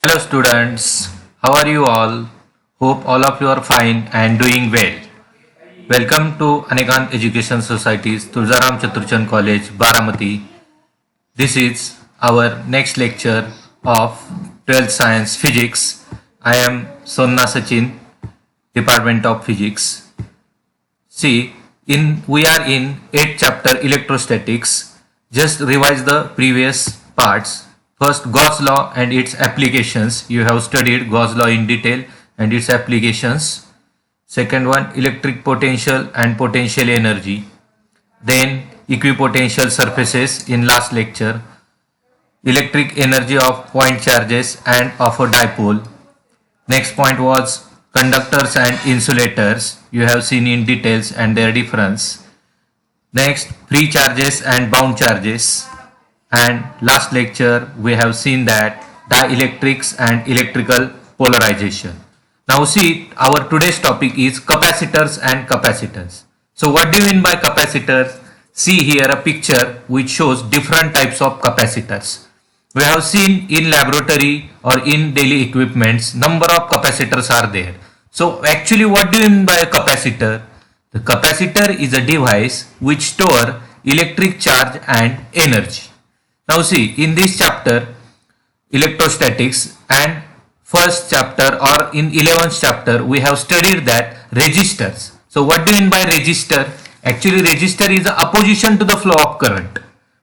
Hello students, how are you all? Hope all of you are fine and doing well. Welcome to Anekant Education Society's Tulzaram Chaturchand College, Baramati. This is our next lecture of 12th Science Physics. I am Sonna Sachin, Department of Physics. See, we are in 8th chapter Electrostatics. Just revise the previous parts. First, Gauss law and its applications. You have studied Gauss law in detail and its applications. Second one, electric potential and potential energy. Then equipotential surfaces in last lecture. Electric energy of point charges and of a dipole. Next point was conductors and insulators. You have seen in details and their difference. Next, free charges and bound charges. And last lecture we have seen that dielectrics and electrical polarization. Now see, our today's topic is capacitors and capacitors. So what do you mean by capacitors? See here a picture which shows different types of capacitors. We have seen in laboratory or in daily equipments number of capacitors are there. So actually what do you mean by a capacitor? The capacitor is a device which store electric charge and energy. Now see, in this chapter, electrostatics, and first chapter or in 11th chapter, we have studied that resistors. So what do you mean by resistor? Actually, resistor is the opposition to the flow of current.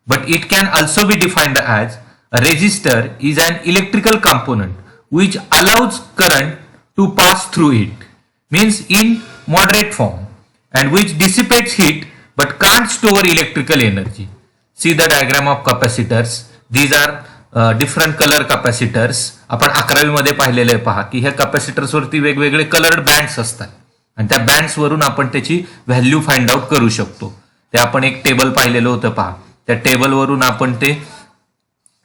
But it can also be defined as a resistor is an electrical component which allows current to pass through it. Means in moderate form, and which dissipates heat but can't store electrical energy. See the diagram of capacitors. These are different color capacitors. आपण 11वी मध्ये पाहिलेले पहा की ह्या capacitors वरती वेगवेगळे coloured bands असतात आणि त्या बँड्स वरून आपण त्याची व्हॅल्यू फाइंड आउट करू शकतो. ते आपण एक टेबल पाहिलेलं होतं पहा. त्या टेबल वरून आपण ते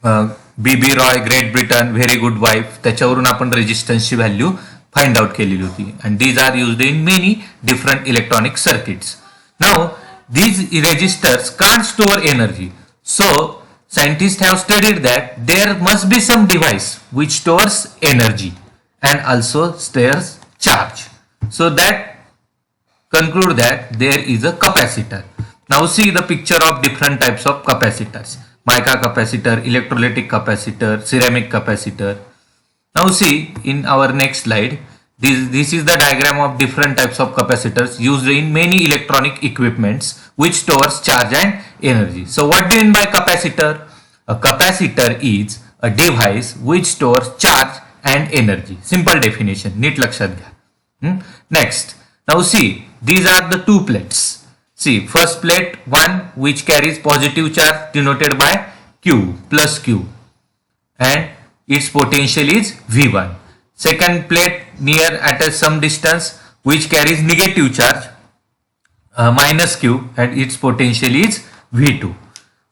B B Roy great Britain very good wife त्याच्यावरून आपण रेजिस्टन्सची व्हॅल्यू फाइंड आउट केलेली होती. And these are used in many different electronic circuits. Now these resistors can't store energy. So scientists have studied that there must be some device which stores energy and also stores charge. So that conclude that there is a capacitor. Now see the picture of different types of capacitors. Mica capacitor, electrolytic capacitor, ceramic capacitor. Now see in our next slide. This is the diagram of different types of capacitors used in many electronic equipments which stores charge and energy. So what do you mean by capacitor? A capacitor is a device which stores charge and energy. Simple definition. Neat lakshat घ्या. Next. Now see, these are the two plates. See, first plate one which carries positive charge denoted by Q plus Q and its potential is V1. Second plate near at some distance which carries negative charge minus Q and its potential is V2.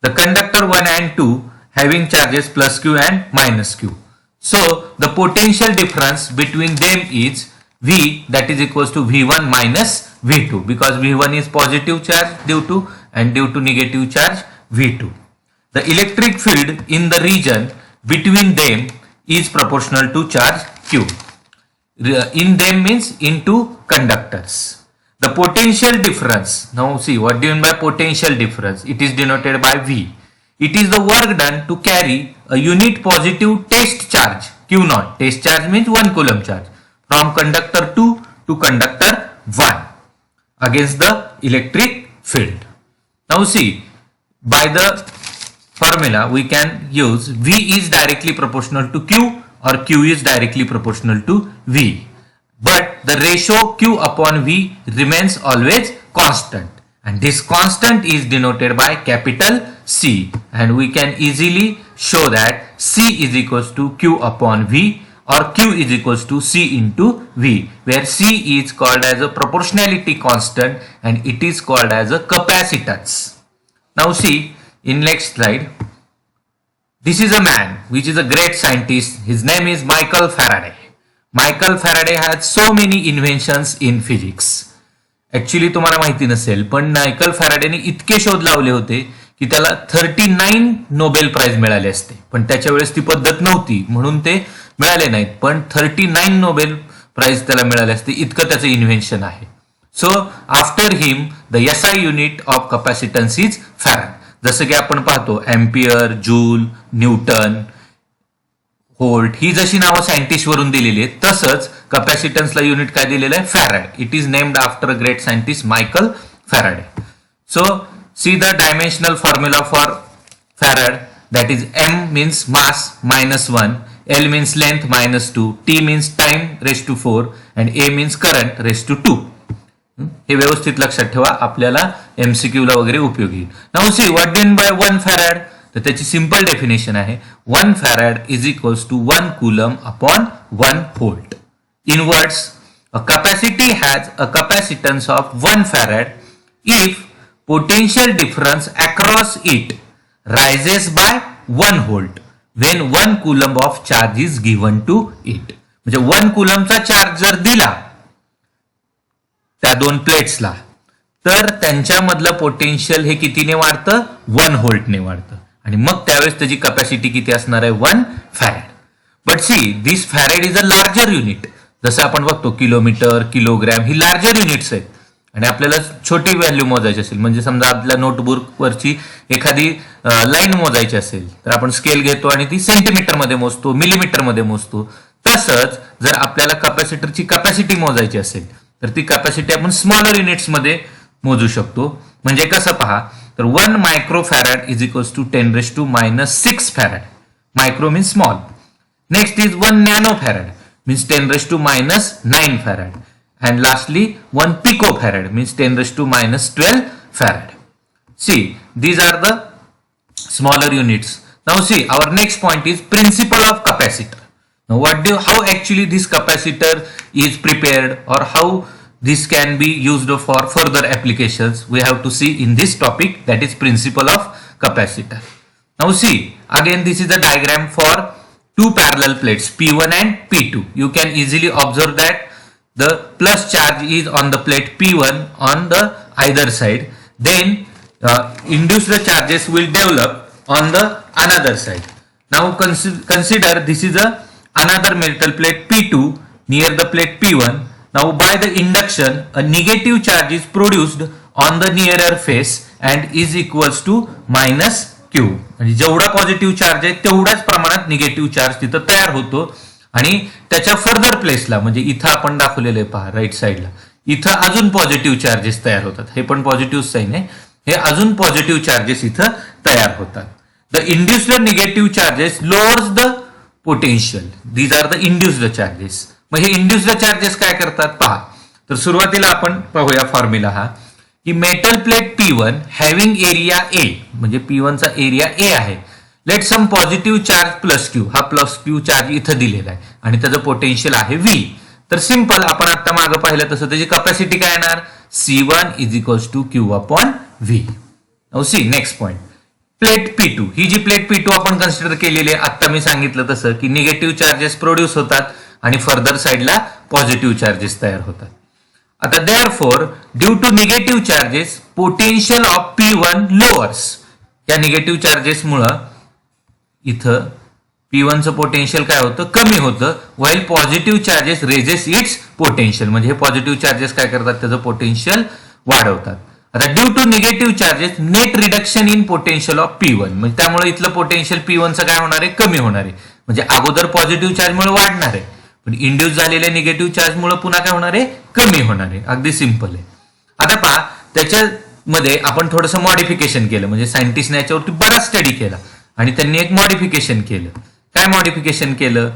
The conductor 1 and 2 having charges plus Q and minus Q. So the potential difference between them is V, that is equals to V1 minus V2 because V1 is positive charge due to and due to negative charge V2. The electric field in the region between them is proportional to charge Q. In them means into conductors. The potential difference. Now see what do you mean by potential difference? It is denoted by V. It is the work done to carry a unit positive test charge Q naught. Test charge means 1 coulomb charge from conductor 2 to conductor 1 against the electric field. Now see by the formula we can use V is directly proportional to Q or Q is directly proportional to V. But the ratio Q upon V remains always constant. And this constant is denoted by capital C. And we can easily show that C is equals to Q upon V or Q is equals to C into V. Where C is called as a proportionality constant and it is called as a capacitance. Now see in next slide. This is a man which is a great scientist. His name is Michael Faraday. Michael Faraday had so many inventions in physics. Actually तुम्हाला माहिती नसेल पण Michael फॅराडेने इतके शोध लावले होते की त्याला 39 नोबेल प्राइज मिळाले असते. पण त्याच्या वेळेस ती पद्धत नव्हती म्हणून ते मिळाले नाहीत, पण 39 नोबेल प्राइज त्याला मिळाले असते, इतकं त्याचं इन्व्हेन्शन आहे. So after him the SI unit of capacitance is farad. जसं की आपण पाहतो एम्पियर, जूल, न्यूटन, व्होल्ट ही जशी नावं सायंटिस्ट वरून दिलेली आहेत, तसंच कपॅसिटन्सला युनिट काय दिलेलं आहे? Farad. It is named after a great scientist Michael Faraday. So see the dimensional formula for farad, that is m means mass minus 1, l means length minus 2, t means time raised to 4 and a means current raised to 2. हे व्यवस्थित लक्षात ठेवा, आपल्याला MCQ ला वगैरे उपयोगी. Now see what do mean by 1 farad. तर त्याची सिंपल डेफिनेशन आहे 1 farad is equals to 1 coulomb upon 1 volt. In words, a capacity has a capacitance of 1 farad if potential difference across it rises by 1 volt when 1 coulomb of charge is given to it. म्हणजे 1 कुलमचा charge जर दिला त्या दोन प्लेट्सला, तर त्यांच्यामधलं potential हे कितीने वाढतं? 1 व्होल्टने वाढतं, आणि मग त्यावेळेस त्याची कॅपॅसिटी किती असणार आहे? 1 farad. But see this farad is a larger unit. जसं आपण बघतो किलोमीटर, किलोग्रॅम ही लार्जर युनिट्स आहेत, आणि आपल्याला छोटी व्हॅल्यू मोजायची असेल, म्हणजे समजा आपल्या नोटबुक वरची एखादी लाईन मोजायची असेल तर आपण स्केल घेतो आणि ती सेंटीमीटर मध्ये मोजतो, मिलीमीटर मध्ये मोजतो. तसंच जर आपल्याला कॅपॅसिटरची कॅपॅसिटी मोजायची असेल तर ती कॅपॅसिटी आपण स्मॉलर युनिट्स मध्ये मोजू शकतो. म्हणजे कसं पहा, तर 1 micro farad is equals to 10⁻⁻6 farad. Micro means small. Next is 1 nano farad means 10⁻⁹ farad. And lastly 1 picofarad means 10⁻12 farad. See, these are the smaller units. Now see, our next point is principle of capacitor. Now how actually this capacitor is prepared, or how this can be used for further applications, we have to see in this topic, that is principle of capacitor. Now see, again this is a diagram for two parallel plates P1 and P2. You can easily observe that the plus charge is on the plate P1 on the either side. Then induced charges will develop on the another side. Now consider this is another metal plate P2 near the plate P1. Now by the induction a negative charge is produced on the nearer face and is equals to minus Q. म्हणजे जेवढा positive charge आहे तेवढ्याच प्रमाणात negative charge तिथं तयार होतो, आणि त्याच्या फर्दर प्लेसला म्हणजे इथं आपण दाखवलेलं आहे पहा राईट साईडला, इथं अजून पॉझिटिव्ह चार्जेस तयार होतात. हे पण पॉझिटिव्ह साईन आहे, हे अजून पॉझिटिव्ह चार्जेस इथं तयार होतात. The induced negative charges lowers the potential. These are the induced charges. मग हे इंड्युस्ड चार्जेस काय करतात पहा. तर सुरुवातीला आपण पाहूया फॉर्म्युला हा, की metal plate P1 having area A, म्हणजे P1 चा एरिया A आहे. Let some positive charge plus Q. हा प्लस क्यू चार्ज इथं दिलेला आहे आणि त्याचं पोटेन्शियल आहे V. तर सिंपल आपण आता मागं पाहिलं तसं त्याची कॅपॅसिटी काय येणार? C1 is equals to Q upon V. See next point, plate P2. ही जी प्लेट P2 आपण कन्सिडर केलेली आहे, आता मी सांगितलं तसं की निगेटिव्ह चार्जेस प्रोड्यूस होतात आणि फर्दर साईडला पॉझिटिव्ह चार्जेस तयार होतात. आता therefore due to negative charges potential of P1 lowers. या निगेटिव्ह चार्जेस मुळे इथं P1 चं पोटेन्शियल काय होतं? कमी होतं. While positive charges raises its potential. म्हणजे हे पॉझिटिव्ह चार्जेस काय करतात? त्याचं पोटेन्शियल वाढवतात. आता due to negative charges net reduction in potential of P1. म्हणजे त्यामुळे इथलं पोटेन्शियल P1 चं काय होणार आहे? कमी होणार आहे. म्हणजे अगोदर पॉझिटिव्ह चार्जमुळे वाढणार आहे, पण इंड्यूस झालेल्या निगेटिव्ह चार्जमुळे पुन्हा काय होणार आहे? कमी होणार आहे. अगदी सिंपल आहे. आता पहा, त्याच्यामध्ये आपण थोडंसं मॉडिफिकेशन केलं. म्हणजे सायंटिस्टने याच्यावरती बराच स्टडी केला आणि त्यांनी एक मॉडिफिकेशन केलं. काय मॉडिफिकेशन केलं?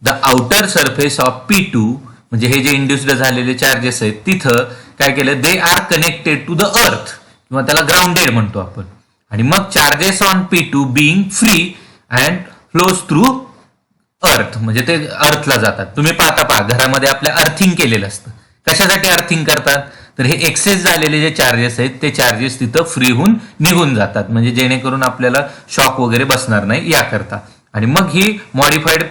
The outer surface of P2, म्हणजे हे जे इंड्युस्ड झालेले चार्जेस आहेत तिथं काय केलं? They are connected to the earth, किंवा त्याला ग्राउंडेड म्हणतो आपण. आणि मग charges on P2 being free and flows through earth, म्हणजे ते अर्थला जातात. तुम्ही पहा घरामध्ये आपल्या अर्थिंग केलेलं असतं. कशासाठी अर्थिंग करतात? तर हे एक्सेस झालेले जे चार्जेस आहेत ते चार्जेस तिथं फ्री होऊन निघून जातात, म्हणजे जेणेकरून आपल्याला शॉक वगैरे बसणार नाही याकरता. आणि मग ही मॉडिफाईड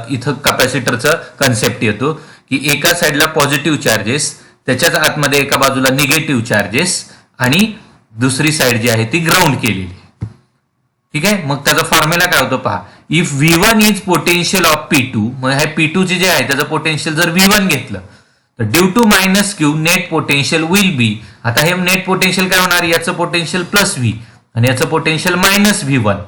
इथं कॅपॅसिटरचं कन्सेप्ट येतो, की एका साईडला पॉझिटिव्ह चार्जेस, त्याच्याच आतमध्ये एका बाजूला निगेटिव्ह चार्जेस, आणि दुसरी साईड जी आहे ती ग्राउंड केलेली. ठीक आहे. मग त्याचा फॉर्म्युला काय होतो पहा, if V1 is potential of P2, मग हे P2 चे जे आहे त्याचं पोटेन्शियल जर V1 घेतलं तर due to minus Q net potential will be, आता हे नेट पोटेन्शियल काय होणार, याचं पोटेन्शियल प्लस व्ही आणि याचं पोटेन्शियल मायनस V1,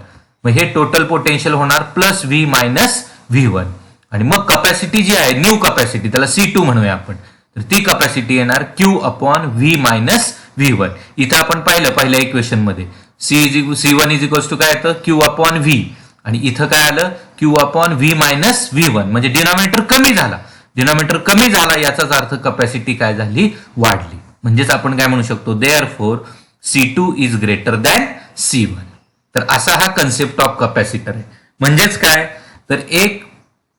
मग हे टोटल पोटेन्शियल होणार प्लस व्ही मायनस V1. आणि मग कपॅसिटी जी आहे न्यू कपॅसिटी, त्याला C2 म्हणूया आपण, तर ती कपॅसिटी येणार Q upon V minus V1. इथं आपण पाहिलं पहिल्या इक्वेशन मध्ये C1 इज इक्वल्स टू काय येतं Q अपॉन व्ही, आणि इथं काय आलं Q upon V minus V1, म्हणजे डिनॉमिनेटर कमी झाला. डिनॉमिनेटर कमी झाला याचाच अर्थ कपॅसिटी काय झाली, वाढली. म्हणजेच आपण काय म्हणू शकतो, therefore C2 is greater than C1. तर असा हा कन्सेप्ट ऑफ कपॅसिटर आहे. म्हणजेच काय, तर एक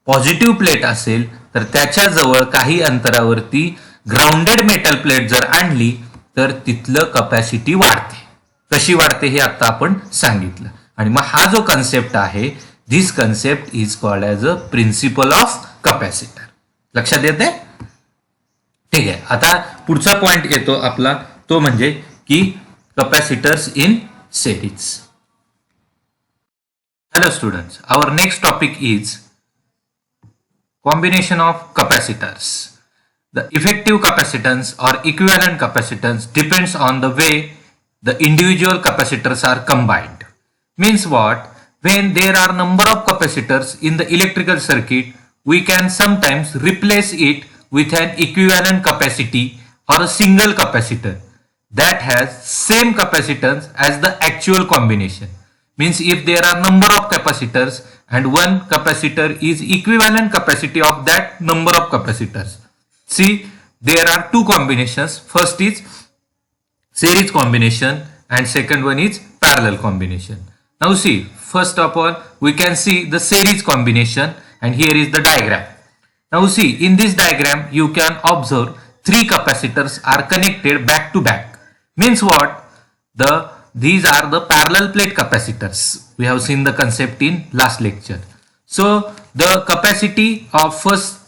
पॉझिटिव्ह प्लेट असेल तर त्याच्या जवळ काही अंतरावरती ग्राउंडेड मेटल प्लेट जर आणली तर तिथलं कपॅसिटी वाढते. कशी वाढते हे आता आपण सांगितलं. आणि मग हा जो कन्सेप्ट आहे, this concept is called as a principle of capacitor. लक्षात येते? ठीक आहे. आता पुढचा पॉइंट येतो आपला, तो म्हणजे की capacitors in series. Hello students, our next topic is combination of capacitors. The effective capacitance or equivalent capacitance depends on the way the individual capacitors are combined. Means what? When there are number of capacitors in the electrical circuit, we can sometimes replace it with an equivalent capacity or a single capacitor that has same capacitance as the actual combination. Means if there are number of capacitors and one capacitor is equivalent capacity of that number of capacitors. See, there are two combinations. First is series combination and second one is parallel combination. Now see, first of all we can see the series combination, and here is the diagram. Now see, in this diagram you can observe three capacitors are connected back to back. Means what? These are the parallel plate capacitors. We have seen the concept in last lecture. So the capacity of first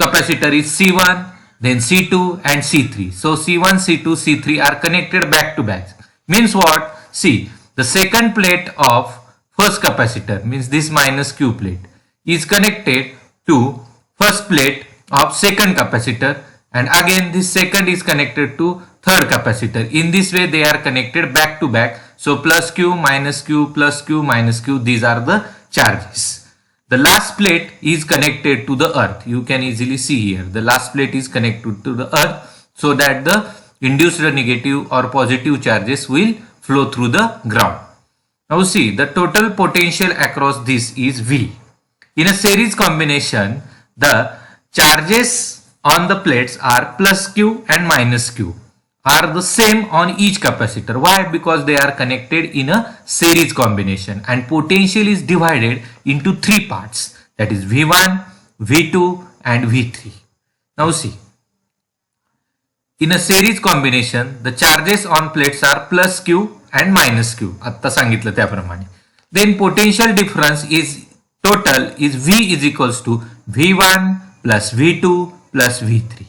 capacitor is C1, then C2 and C3. So C1, C2, C3 are connected back to back. Means what? See, the second plate of first capacitor, means this minus Q plate, is connected to first plate of second capacitor, and again this second is connected to third capacitor. In this way they are connected back to back. So plus Q minus Q plus Q minus Q, these are the charges. The last plate is connected to the earth. You can easily see here the last plate is connected to the earth so that the induced negative or positive charges will flow through the ground. Now see, the total potential across this is V. In a series combination, the charges on the plates are plus Q and minus Q are the same on each capacitor. Why? Because they are connected in a series combination, and potential is divided into three parts, that is V1, V2 and V3. Now see, in a series combination the charges on plates are plus Q and minus Q, आता सांगितलं त्याप्रमाणे. Then potential difference is total is V is equals to V1 plus V2 plus V3.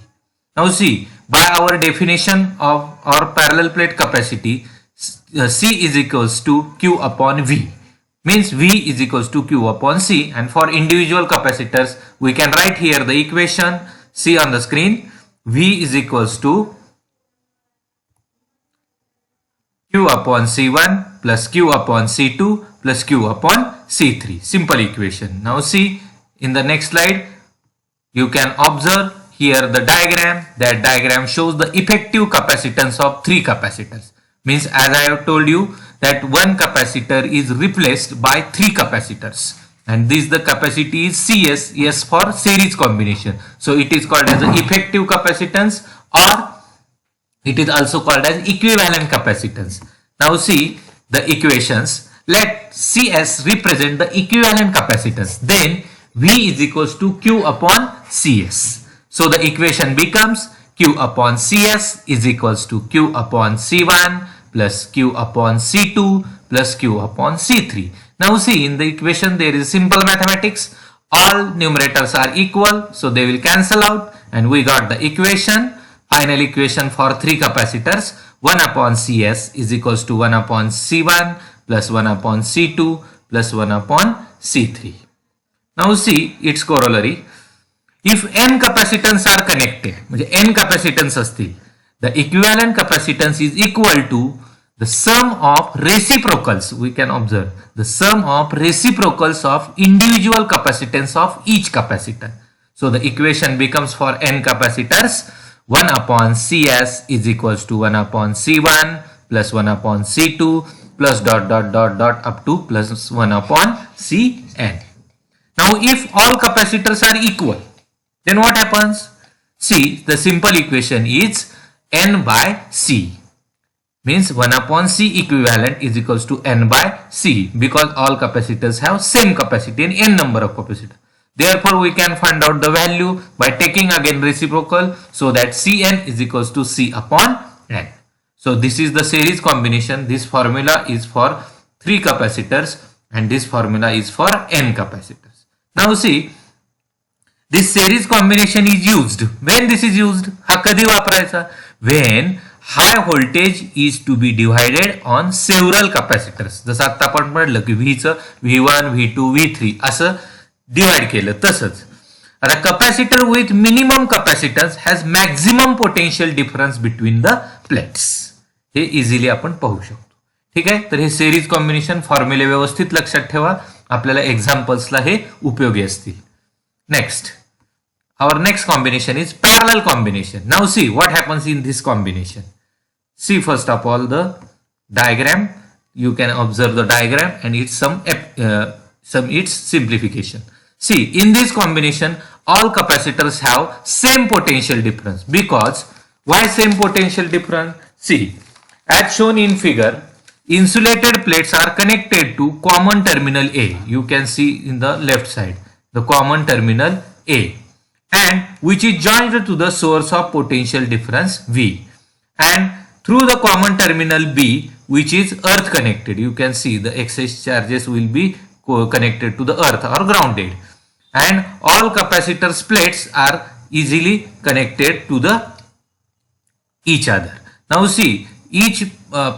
Now see, by our definition of our parallel plate capacity, C is equals to Q upon V. Means V is equals to Q upon C, and for individual capacitors we can write here the equation. See on the screen, V is equals to Q upon C1 plus Q upon C2 plus Q upon C3. Simple equation. Now see, in the next slide you can observe here the diagram. That diagram shows the effective capacitance of three capacitors. Means as I have told you that one capacitor is replaced by three capacitors, and this the capacity is CS, yes, for series combination. So it is called as the effective capacitance, or it is also called as equivalent capacitance. Now see the equations. Let CS represent the equivalent capacitance. Then V is equals to Q upon CS. So the equation becomes Q upon CS is equals to Q upon C1 plus Q upon C2 plus Q upon C3. Now see, in the equation there is simple mathematics. All numerators are equal, so they will cancel out, and we got the equation. Final equation for three capacitors: 1 upon CS is equals to 1 upon C1 plus 1 upon C2 plus 1 upon C3. Now see its corollary. If n capacitance are connected, म्हणजे n capacitance असतील, the equivalent capacitance is equal to the sum of reciprocals. We can observe the sum of reciprocals of individual capacitance of each capacitor. So the equation becomes for n capacitors 1 upon Cs is equals to 1 upon C1 plus 1 upon C2 plus dot dot dot dot up to plus 1 upon Cn. Now if all capacitors are equal, then what happens? See, the simple equation is n by C. Means 1 upon C equivalent is equals to n by C, because all capacitors have same capacity and n number of capacitors. Therefore, we can find out the value by taking again reciprocal, so that Cn is equals to C upon n. So this is the series combination. This formula is for 3 capacitors and this formula is for n capacitors. Now see, this series combination is used. When this is used? हा कधी वापरायचा? When high voltage is to be divided on several capacitors. जसं आता आपण म्हटलं की V1, V2, V3 असं divide केलं तसंच. आता capacitor with minimum capacitance has maximum potential difference between the plates. हे इझिली आपण पाहू शकतो. ठीक आहे, तर हे सिरीज कॉम्बिनेशन फॉर्म्युले व्यवस्थित लक्षात ठेवा, आपल्याला एक्झाम्पल्सला हे उपयोगी असतील. Next, our next combination is parallel combination. Now see what happens in this combination. See first of all the diagram. You can observe the diagram and it's some its simplification. See, in this combination all capacitors have same potential difference. Because why same potential difference? See, as shown in figure, insulated plates are connected to common terminal A. You can see in the left side the common terminal A, and which is joined to the source of potential difference V, and through the common terminal B, which is earth connected. You can see the excess charges will be connected to the earth or grounded, and all capacitors plates are easily connected to the each other. Now see, each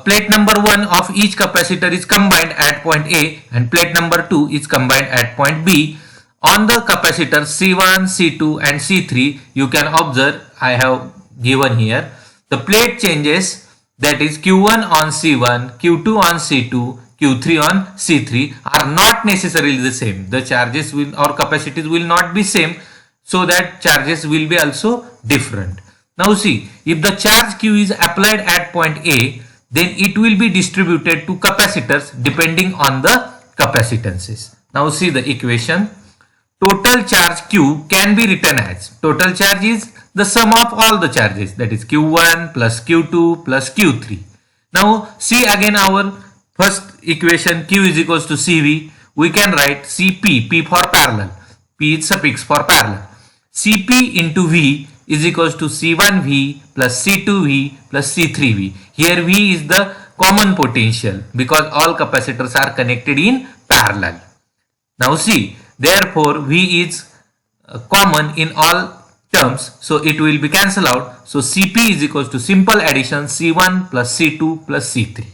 plate number 1 of each capacitor is combined at point A and plate number 2 is combined at point B. On the capacitor C1, C2 and C3, you can observe, I have given here, the plate changes, that is Q1 on C1, Q2 on C2, Q3 on C3 are not necessarily the same. The charges will or capacities will not be same, so that charges will be also different. Now see, if the charge Q is applied at point A, then it will be distributed to capacitors depending on the capacitances. Now see the equation. Total charge Q can be written as, total charge is the sum of all the charges, that is Q1 plus Q2 plus Q3. Now see again our first equation, Q is equals to CV. We can write CP, P for parallel, P is suffix for parallel. CP into V is equals to C1V plus C2V plus C3V. Here V is the common potential because all capacitors are connected in parallel. Now see, therefore V is common in all terms, so it will be cancelled out. So Cp is equals to simple addition C1 plus C2 plus C3.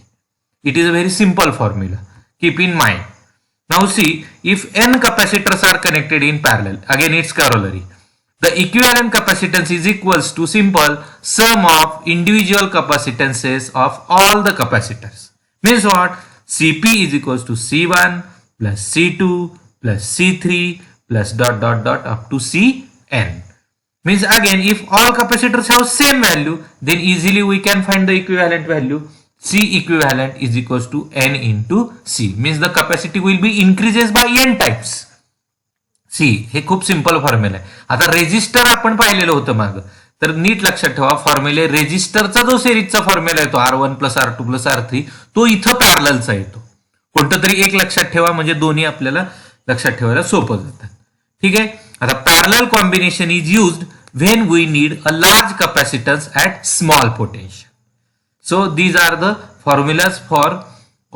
It is a very simple formula, keep in mind. Now see, if n capacitors are connected in parallel, again its corollary, the equivalent capacitance is equals to simple sum of individual capacitances of all the capacitors. Means what? Cp is equals to C1 plus C2 plus C3 plus dot dot dot up to Cn. Means again, if all capacitors have same value, then easily we can find the equivalent value. C equivalent is equals to n into C. Means the capacity will be increases by n times. C, हे खूप simple formula आहे. आता resistor आपण पाहिलेलं होतं मागं, तर NEET लक्षात ठेवा, फॉर्म्युले रेजिस्टरचा जो सिरीजचा फॉर्म्युला येतो R1 plus R2 plus R3, तो इथं पॅरललचा येतो. कोणतं तरी एक लक्षात ठेवा, म्हणजे दोन्ही आपल्याला लक्षात ठेवायला सोपं जातं. ठीक आहे, आता parallel combination is used when we need a large capacitance at small potential. So these are the formulas for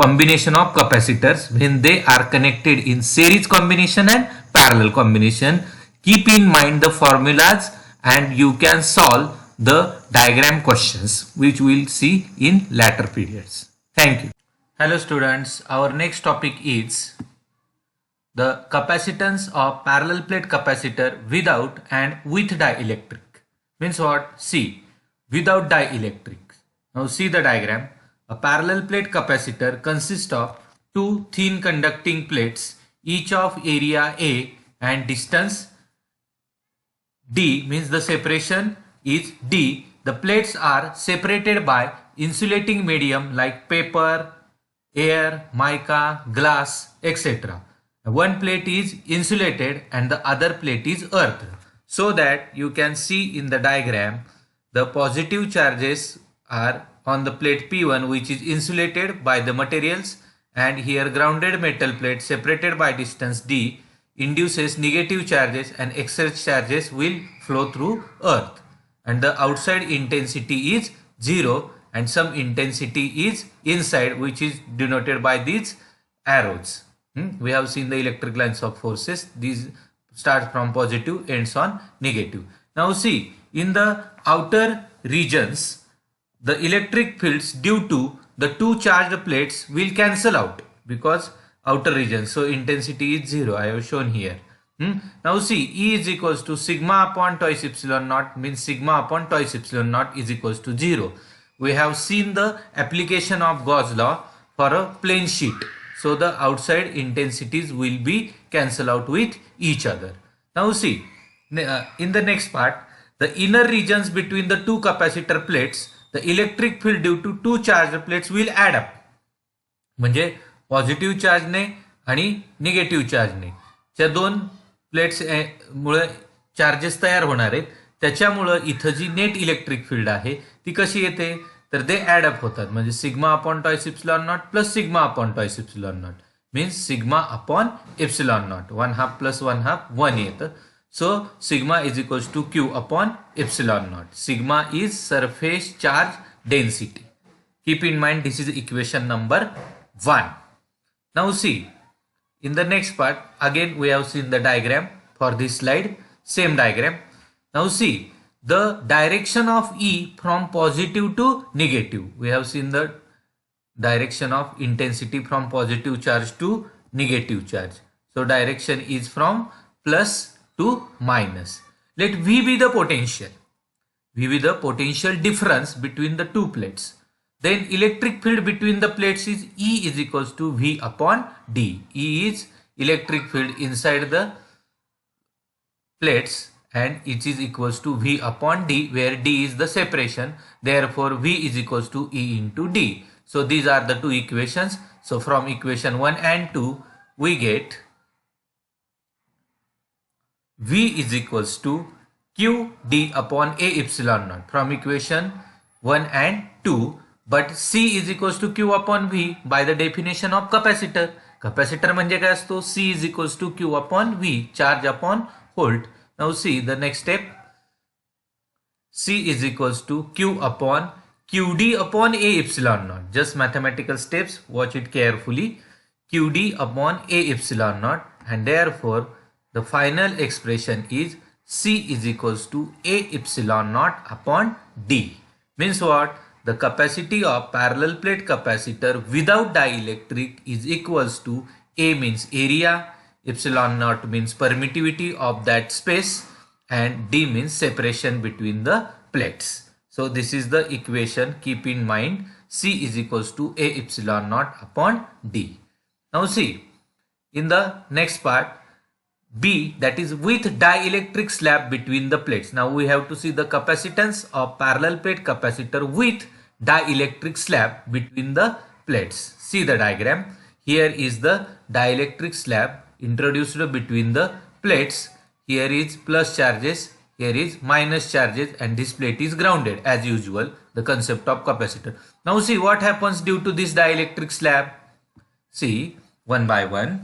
combination of capacitors when they are connected in series combination and parallel combination. Keep in mind the formulas and you can solve the diagram questions which we will see in later periods. Thank you. Hello students, our next topic is the capacitance of parallel plate capacitor without and with dielectric. Means what? See, without dielectric. Now see the diagram. A parallel plate capacitor consists of two thin conducting plates, each of area A and distance D, means the separation is D. The plates are separated by insulating medium like paper, air, mica, glass, etc. One plate is insulated and the other plate is earth. So that you can see in the diagram, the positive charges are on the plate P1, which is insulated by the materials, and here grounded metal plate separated by distance D induces negative charges and excess charges will flow through earth, and the outside intensity is 0 and some intensity is inside, which is denoted by these arrows. We have seen the electric lines of forces. These start from positive, ends on negative. Now see, in the outer regions, the electric fields due to the two charged plates will cancel out because outer region. So intensity is 0. I have shown here. Now see, E is equals to sigma upon twice epsilon naught, means sigma upon twice epsilon naught is equals to 0. We have seen the application of Gauss law for a plane sheet. So the outside intensities will be cancelled out with each other. Now see, in the next part, the inner regions between the two capacitor plates, the electric field due to two charged plates will add up. म्हणजे positive चार्जने आणि negative चार्जने त्या दोन plates मुळे charges तयार होणार आहेत. त्याच्यामुळं इथं जी net electric field आहे ती कशी येते, तर ते ऍड अप होतात. म्हणजे sigma upon twice epsilon naught plus sigma upon twice epsilon naught means sigma upon epsilon naught. 1/2 plus 1/2 1 येतं. So sigma is equals to q upon epsilon naught. Sigma is surface charge density. Keep in mind this is equation number 1. Now see, in the next part again we have seen the diagram for this slide, same diagram. Now see the direction of E from positive to negative. We have seen the direction of intensity from positive charge to negative charge. So direction is from plus to minus. Let V be the potential. V be the potential difference between the two plates. Then electric field between the plates is E is equals to V upon D. E is electric field inside the plates and it is equals to V upon D, where D is the separation. Therefore V is equals to E into D. So these are the two equations. So from equation 1 and 2 we get V is equals to Q D upon A epsilon naught from equation 1 and 2, but C is equals to Q upon V by the definition of capacitor. Capacitor म्हणजे काय असतो, C is equals to Q upon V, charge upon volt. Now see the next step. C is equals to Q upon QD upon A epsilon naught. Just mathematical steps, watch it carefully. QD upon A epsilon naught, and therefore the final expression is C is equals to A epsilon naught upon D. Means what? The capacity of parallel plate capacitor without dielectric is equals to A means area, epsilon naught means permittivity of that space, and D means separation between the plates. So this is the equation. Keep in mind C is equals to A epsilon naught upon D. Now see, in the next part, B, that is with dielectric slab between the plates. Now we have to see the capacitance of parallel plate capacitor with dielectric slab between the plates. See the diagram. Here is the dielectric slab introduced between the plates. Here is plus charges, here is minus charges, and this plate is grounded as usual, the concept of capacitor. Now see what happens due to this dielectric slab. See one by one.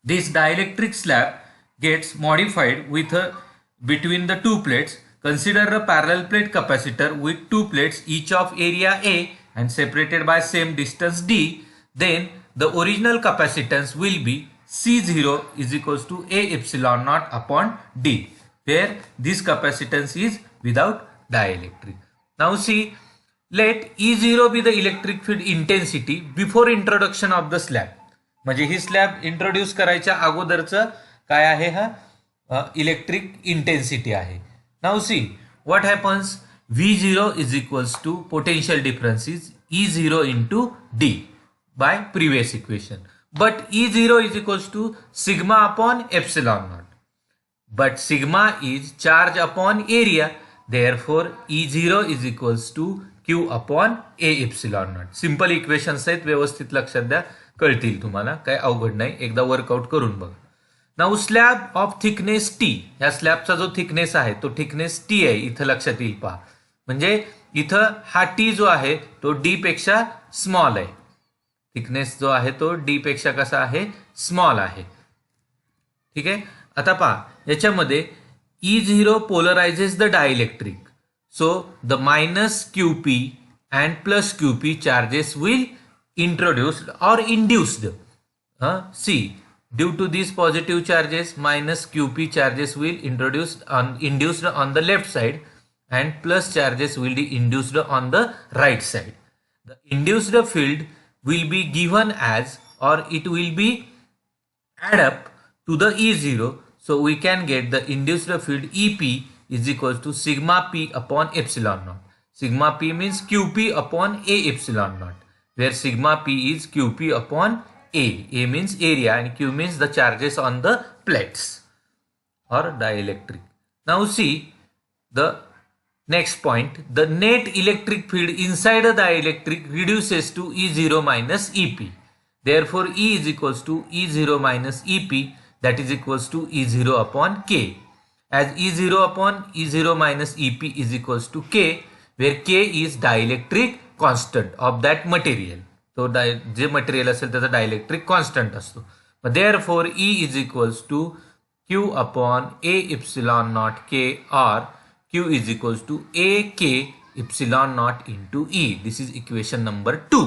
This dielectric slab gets modified with between the two plates. Consider a parallel plate capacitor with two plates each of area A and separated by same distance D. Then the original capacitance will be C0 is equals to A epsilon naught upon D, where this capacitance is without dielectric. Now see, let E0 be the electric field intensity before introduction of the slab. म्हणजे ही slab introduce करायच्या अगोदरचं काय आहे हा electric intensity आहे. Now see what happens V0 is equals to potential difference is E0 into D by previous equation. But E0 is equals to sigma upon epsilon naught. But sigma is charge upon area. Therefore, E0 is equals to Q upon A epsilon naught. Simple equations आहेत, व्यवस्थित लक्षात द्या, कळतील तुम्हाला, काय अवघड नाही, एकदा वर्कआउट करून बघा. Now slab of thickness T, ह्या स्लॅबचा जो थिकनेस आहे तो थिकनेस टी आहे, इथं लक्षात येईल पहा. म्हणजे इथं हा टी जो आहे तो डी पेक्षा स्मॉल आहे. थिकनेस जो आहे तो डी पेक्षा कसा आहे, स्मॉल आहे. ठीक आहे. आता पहा याच्यामध्ये E0 polarises the dielectric. So the minus QP and plus QP charges will introduced और induced. See due to this positive charges minus QP charges will induced on the left side and plus charges will be induced on the right side. The induced field will be given as, or it will be add up to the E0. So we can get the induced field EP is equals to sigma P upon epsilon naught. Sigma P means QP upon A epsilon naught, where sigma P is QP upon A. A means area and Q means the charges on the plates or dielectric. Now see the next point, the net electric field inside the dielectric reduces to E0 minus EP. Therefore, E is equals to E0 minus EP, that is equals to E0 upon K. As E0 upon E0 minus EP is equals to K, where K is dielectric constant of that material. So, J material असेल त्याचा dielectric constant असतो. Therefore, E is equals to Q upon A epsilon naught K, or Q is equals to AK epsilon naught into E. This is equation number 2.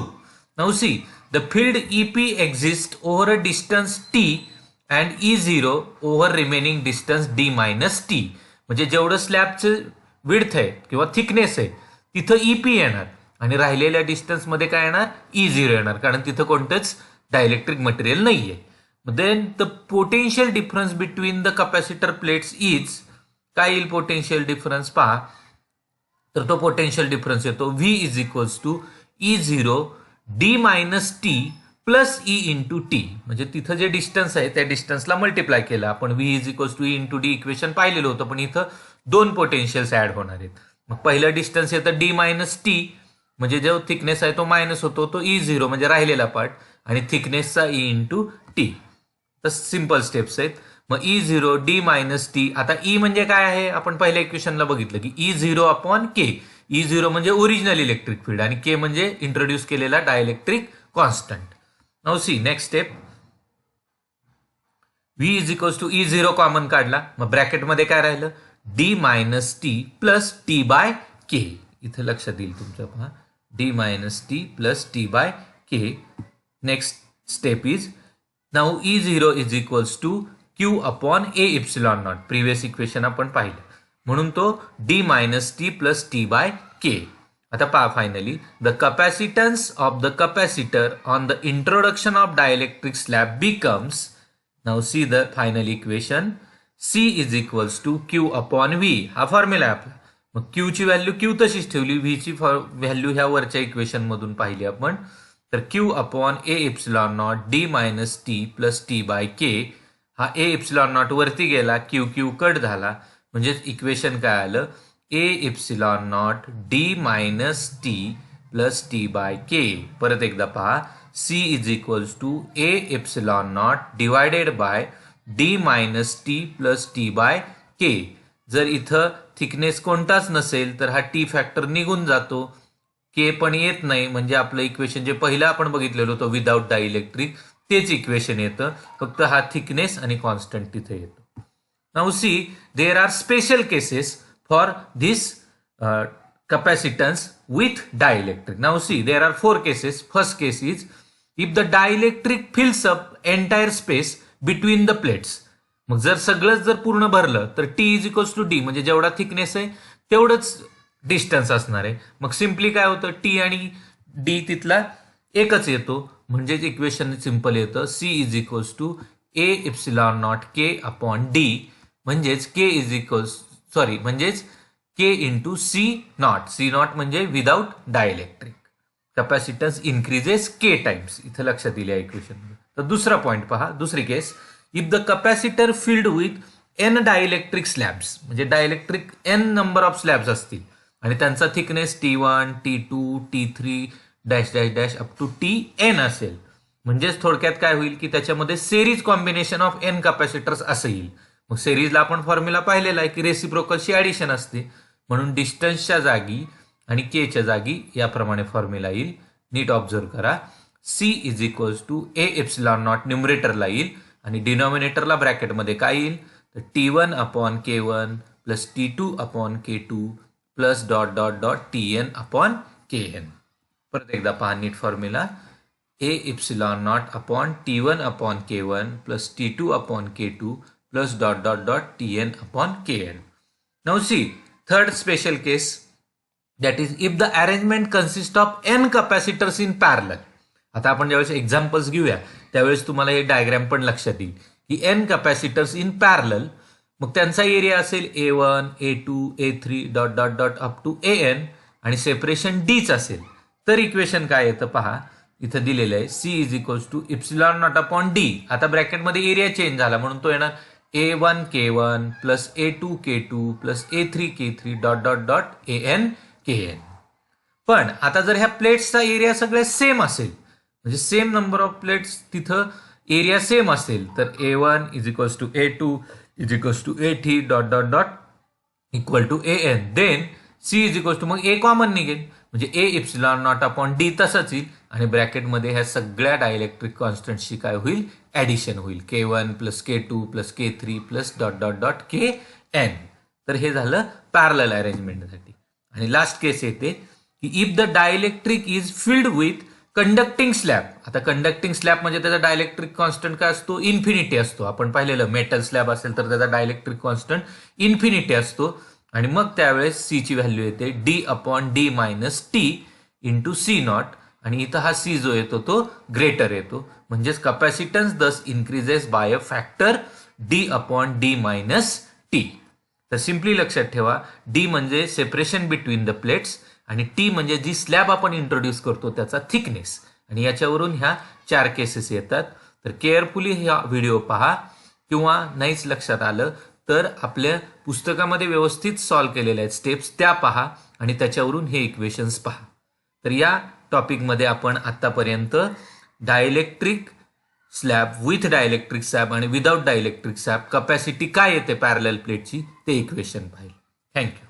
Now see, the field EP exists over a distance T and E0 over remaining distance D minus T. म्हणजे जेवढं स्लॅबचं width आहे किंवा thickness आहे तिथं EP येणार आणि राहिलेल्या distance मध्ये काय येणार, E0 येणार, कारण तिथं कोणतंच डायइलेक्ट्रिक मटेरियल नाहीये. Then the potential difference between the capacitor plates is, काय येईल पोटेन्शियल डिफरन्स पहा, तर तो पोटेन्शियल डिफरन्स येतो V is equals to E0 D minus T plus E into T. म्हणजे तिथं जे डिस्टन्स आहे त्या डिस्टन्सला मल्टिप्लाय केलं आपण. V is equals to E into D equation पाहिलेलं होतं, पण इथं दोन पोटेन्शियल्स ऍड होणार आहेत. मग पहिलं डिस्टन्स येतं D मायनस टी, म्हणजे जो थिकनेस आहे तो मायनस होतो, तो E0 म्हणजे राहिलेला पार्ट, आणि थिकनेसचा E इंटू टी. तर सिंपल स्टेप्स आहेत. मग E0 D मायनस टी, आता E म्हणजे काय आहे, आपण पहिल्या इक्वेशनला बघितलं की E0 अपॉन K. E0 म्हणजे ओरिजिनल इलेक्ट्रिक फील्ड आणि K म्हणजे इंट्रोड्यूस केलेला dielectric constant. Now see next step, V is equals to E0 common काढला, मग ब्रॅकेटमध्ये काय राहिलं, D minus T plus T by K. इथे लक्षात येईल तुमच्या, पहा D minus T plus T by K. Next step is, now E0 is equals to Q upon A epsilon naught. Previous equation आपण पाहिलं, म्हणून तो D minus T plus T by K. आता पहा finally, the capacitance of the capacitor on the introduction of dielectric slab becomes, now see the final equation, C is equals to Q upon V. हा formula आहे आपला. मग Q ची value Q तशीच ठेवली, V ची व्हॅल्यू ह्या वरच्या इक्वेशन मधून पाहिली आपण. तर Q upon A epsilon naught D minus T plus T by K. हा A epsilon naught वरती गेला, Q कट झाला, म्हणजे इक्वेशन काय आलं, A epsilon naught D minus T plus T by K. परत एकदा पहा, C is equals to A epsilon naught divided by D minus T plus T by K. जर इथं थिकनेस कोणताच नसेल तर हा टी फॅक्टर निघून जातो, के पण येत नाही, म्हणजे आपलं इक्वेशन जे पहिलं आपण बघितलेलं होतं विदाउट डायइलेक्ट्रिक तेच इक्वेशन येतं, फक्त हा थिकनेस आणि कॉन्स्टंट तिथे येतो. Now see, there are special cases for this capacitance with dielectric. Now see, there are 4 cases. First case is, if the dielectric fills up entire space between the plates. मग जर सगळंच जर पूर्ण भरलं तर T is equals to D, म्हणजे जेवढा thickness आहे तेवढंच डिस्टन्स असणार आहे. मग सिम्पली काय होतं, टी आणि डी तिथला एकच येतो, म्हणजेच इक्वेशन सिंपल येतं C is equals to A epsilon naught K upon D म्हणजेच म्हणजेच K इंटू C नॉट म्हणजे without dielectric capacitance increases K times. इथं लक्षात दिले आहे इक्वेशन. तर दुसरा पॉईंट पहा, दुसरी case. If the capacitor filled with N dielectric slabs म्हणजे dielectric N number of slabs असतील आणि त्यांचा thickness T1, T2, T3 dash dash dash up to Tn असेल. म्हणजेच थोडक्यात काय होईल की त्याच्यामध्ये series combination of N capacitors असं येईल. मग सेरीजला आपण फॉर्म्युला पाहिलेला आहे की रेसिप्रोकलची ऍडिशन असते, म्हणून डिस्टन्सच्या जागी आणि के च्या जागी याप्रमाणे फॉर्म्युला येईल. नीट ऑब्झर्व करा. C is equals to A epsilon naught न्यूमरेटरला येईल आणि डिनॉमिनेटरला ब्रॅकेटमध्ये काय येईल तर T1 upon K1 plus T2 upon K2 plus dot dot dot Tn upon Kn. परत एकदा पहा नीट formula. A epsilon naught upon T1 upon K1 plus T2 upon K2 plus dot dot dot Tn upon Kn. Now see third special case, that is if the arrangement consists of n capacitors in parallel. आता आपण ज्यावेळेस examples घेऊया त्यावेळेस तुम्हाला हे diagram पण लक्षात येईल की n कॅपॅसिटर्स इन पॅरलल, मग त्यांचा एरिया असेल A1, A2, A3 dot dot dot up to An आणि सेपरेशन Dच असेल. तर इक्वेशन काय येतं पहा, इथं दिलेलं आहे C is equals to epsilon naught upon D. आता ब्रॅकेटमध्ये एरिया चेंज झाला म्हणून तो येणार A1 K1 plus A2 K2 plus A3 K3 dot dot dot An Kn. पण आता जर ह्या प्लेट्सचा एरिया सगळे सेम असेल म्हणजे सेम नंबर ऑफ प्लेट्स तिथं एरिया सेम असेल तर A1 is equals to A2 is equals to A3 dot dot dot equal to An. Then C is equals to मग A कॉमन निघेल म्हणजे A epsilon naught upon D तसंच येईल आणि ब्रॅकेटमध्ये ह्या सगळ्या डायइलेक्ट्रिक कॉन्स्टंटची काय होईल ऍडिशन होईल K1 plus K2 plus K3 plus dot dot dot Kn. तर हे झालं पॅरलल अरेंजमेंटसाठी. आणि लास्ट केस येते की if the dielectric is filled with conducting slab. आता कंडक्टिंग स्लॅब म्हणजे त्याचा डायइलेक्ट्रिक कॉन्स्टंट काय असतो इन्फिनिटी असतो. आपण पाहिलेलं मेटल स्लॅब असेल तर त्याचा डायइलेक्ट्रिक कॉन्स्टंट इन्फिनिटी असतो आणि मग त्यावेळेस C ची व्हॅल्यू येते D upon D minus T into C not आणि इथं हा C जो येतो तो ग्रेटर येतो म्हणजेच capacitance thus increases by a factor D upon D minus T. तर सिम्पली लक्षात ठेवा D म्हणजे सेपरेशन बिटवीन द प्लेट्स आणि T म्हणजे जी स्लॅब आपण इंट्रोड्यूस करतो त्याचा थिकनेस आणि याच्यावरून ह्या 4 केसेस येतात. तर केअरफुली हा व्हिडिओ पहा किंवा नाहीच लक्षात आलं तर आपल्या पुस्तकामध्ये व्यवस्थित सॉल्व्ह केलेल्या आहेत स्टेप्स त्या पहा आणि त्याच्यावरून हे इक्वेशन्स पहा. तर या टॉपिकमध्ये आपण आतापर्यंत dielectric slab with dielectric slab आणि विदाउट डायइलेक्ट्रिक स्लॅब कॅपॅसिटी काय येते पॅरलल प्लेटची ते इक्वेशन पाहिले. थँक्यू.